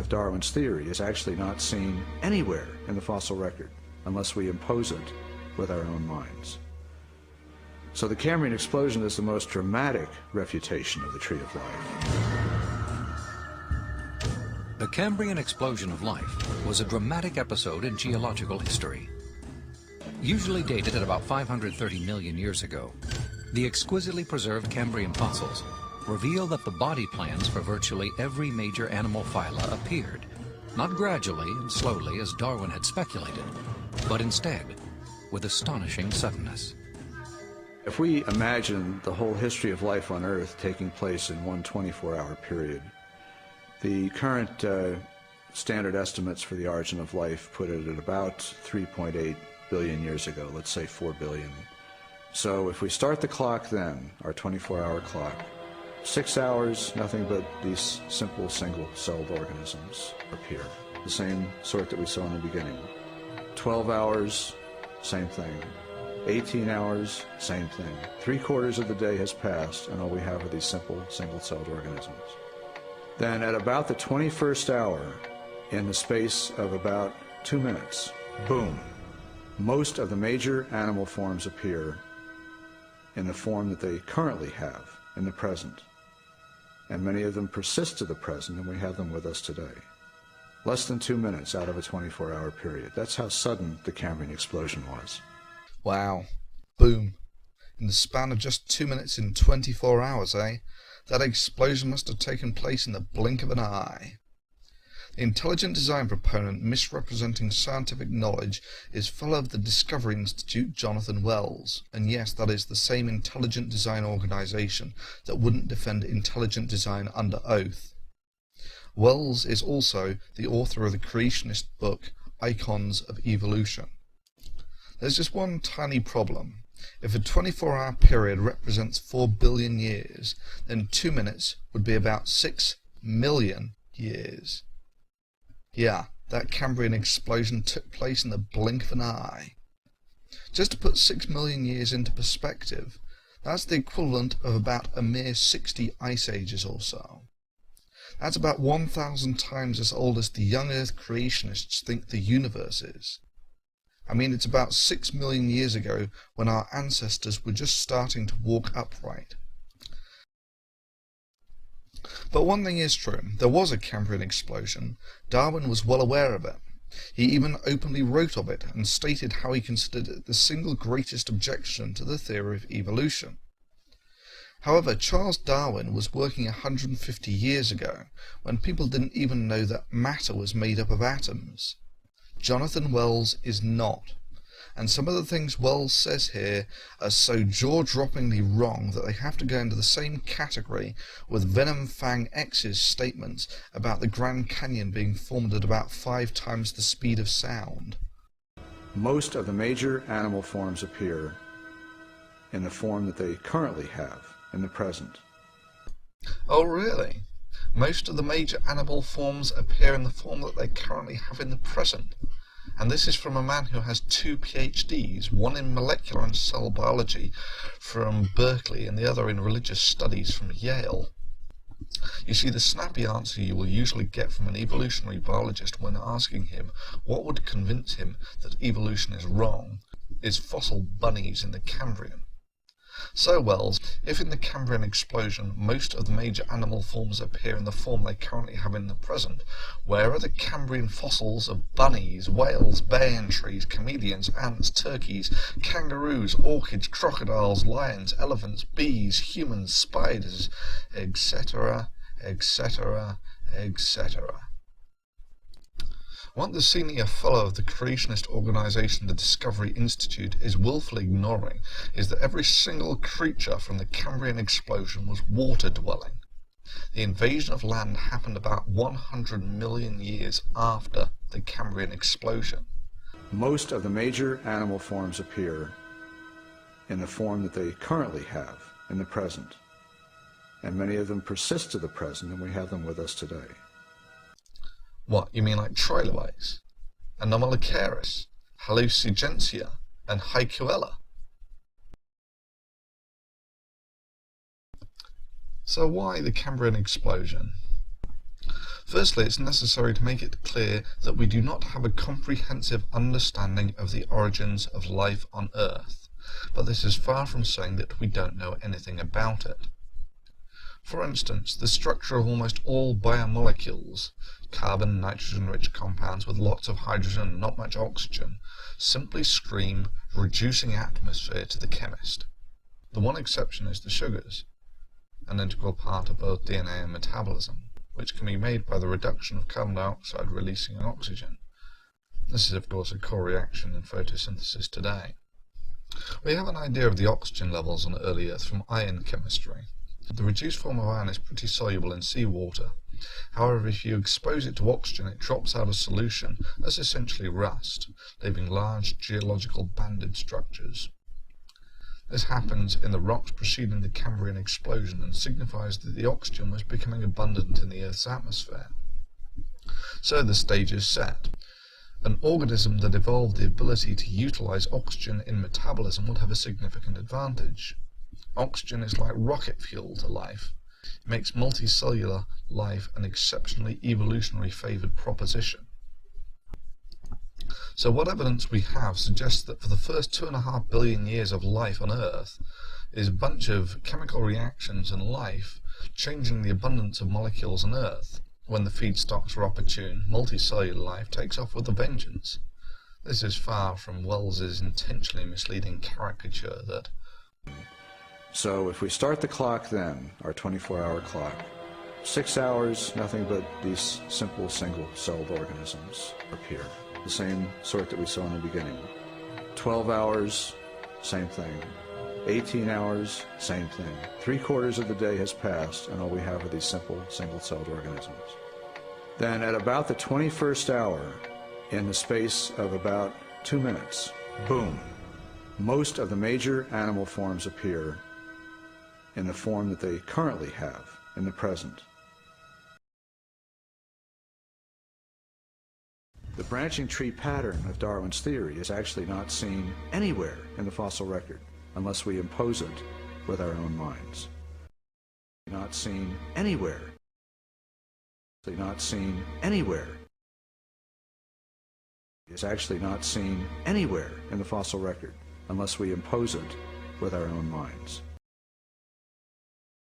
with Darwin's theory is actually not seen anywhere in the fossil record unless we impose it with our own minds. So the Cambrion explosion is the most dramatic refutation of the tree of life. The Cambrion explosion of life was a dramatic episode in geological history. Usually dated at about 530 million years ago, the exquisitely preserved Cambrian fossils reveal that the body plans for virtually every major animal phyla appeared, not gradually and slowly as Darwin had speculated, but instead with astonishing suddenness. If we imagine the whole history of life on Earth taking place in one 24-hour period, the current standard estimates for the origin of life put it at about 3.8 billion years ago, let's say 4 billion. So if we start the clock then, our 24-hour clock, 6 hours, nothing but these simple single-celled organisms appear, the same sort that we saw in the beginning. 12 hours, same thing. 18 hours, same thing. 3/4 of the day has passed, and all we have are these simple single-celled organisms. Then at about the 21st hour, in the space of about 2 minutes, boom, most of the major animal forms appear in the form that they currently have in the present. And many of them persist to the present, and we have them with us today. Less than 2 minutes out of a 24-hour period. That's how sudden the Cambrion explosion was. Wow. Boom. In the span of just 2 minutes in 24 hours, eh? That explosion must have taken place in the blink of an eye. The intelligent design proponent misrepresenting scientific knowledge is fellow of the Discovery Institute, Jonathan Wells, and yes, that is the same intelligent design organisation that wouldn't defend intelligent design under oath. Wells is also the author of the creationist book, Icons of Evolution. There's just one tiny problem. If a 24-hour period represents 4 billion years, then 2 minutes would be about 6 million years. Yeah, that Cambrian explosion took place in the blink of an eye. Just to put 6 million years into perspective, that's the equivalent of about a mere 60 ice ages or so. That's about 1,000 times as old as the young Earth creationists think the universe is. I mean, it's about 6 million years ago when our ancestors were just starting to walk upright. But one thing is true, there was a Cambrian explosion. Darwin was well aware of it. He even openly wrote of it and stated how he considered it the single greatest objection to the theory of evolution. However, Charles Darwin was working 150 years ago, when people didn't even know that matter was made up of atoms. Jonathan Wells is not, and some of the things Wells says here are so jaw-droppingly wrong that they have to go into the same category with Venom Fang X's statements about the Grand Canyon being formed at about 5 times the speed of sound. Most of the major animal forms appear in the form that they currently have in the present. Oh really? Most of the major animal forms appear in the form that they currently have in the present. And this is from a man who has 2 PhDs, one in molecular and cell biology from Berkeley and the other in religious studies from Yale. You see, the snappy answer you will usually get from an evolutionary biologist when asking him what would convince him that evolution is wrong is fossil bunnies in the Cambrian. So, Wells, if in the Cambrian explosion most of the major animal forms appear in the form they currently have in the present, where are the Cambrian fossils of bunnies, whales, banyan trees, chameleons, ants, turkeys, kangaroos, orchids, crocodiles, lions, elephants, bees, humans, spiders, etc., etc., etc.? What the senior fellow of the creationist organisation, the Discovery Institute, is willfully ignoring is that every single creature from the Cambrian explosion was water-dwelling. The invasion of land happened about 100 million years after the Cambrian explosion. Most of the major animal forms appear in the form that they currently have in the present. And many of them persist to the present, and we have them with us today. What, you mean like trilobites, Anomalocaris, Hallucigentia, and Haikuella? So why the Cambrian explosion? Firstly, it's necessary to make it clear that we do not have a comprehensive understanding of the origins of life on Earth, but this is far from saying that we don't know anything about it. For instance, the structure of almost all biomolecules, carbon, nitrogen-rich compounds with lots of hydrogen and not much oxygen, simply scream reducing atmosphere to the chemist. The one exception is the sugars, an integral part of both DNA and metabolism, which can be made by the reduction of carbon dioxide releasing oxygen. This is of course a core reaction in photosynthesis today. We have an idea of the oxygen levels on early Earth from iron chemistry. The reduced form of iron is pretty soluble in seawater. However, if you expose it to oxygen, it drops out of solution as essentially rust, leaving large geological banded structures. This happens in the rocks preceding the Cambrion Explosion and signifies that the oxygen was becoming abundant in the Earth's atmosphere. So the stage is set. An organism that evolved the ability to utilize oxygen in metabolism would have a significant advantage. Oxygen is like rocket fuel to life. It makes multicellular life an exceptionally evolutionary favored proposition. So what evidence we have suggests that for the first 2.5 billion years of life on Earth is a bunch of chemical reactions and life changing the abundance of molecules on Earth. When the feedstocks are opportune, multicellular life takes off with a vengeance. This is far from Wells's intentionally misleading caricature that So if we start the clock then, our 24-hour clock, 6 hours, nothing but these simple single-celled organisms appear. The same sort that we saw in the beginning. 12 hours, same thing. 18 hours, same thing. 3/4 of the day has passed, and all we have are these simple single-celled organisms. Then at about the 21st hour, in the space of about 2 minutes, boom, most of the major animal forms appear in the form that they currently have in the present. The branching tree pattern of Darwin's theory is actually not seen anywhere in the fossil record unless we impose it with our own minds. Not seen anywhere. Not seen anywhere. It's actually not seen anywhere in the fossil record unless we impose it with our own minds.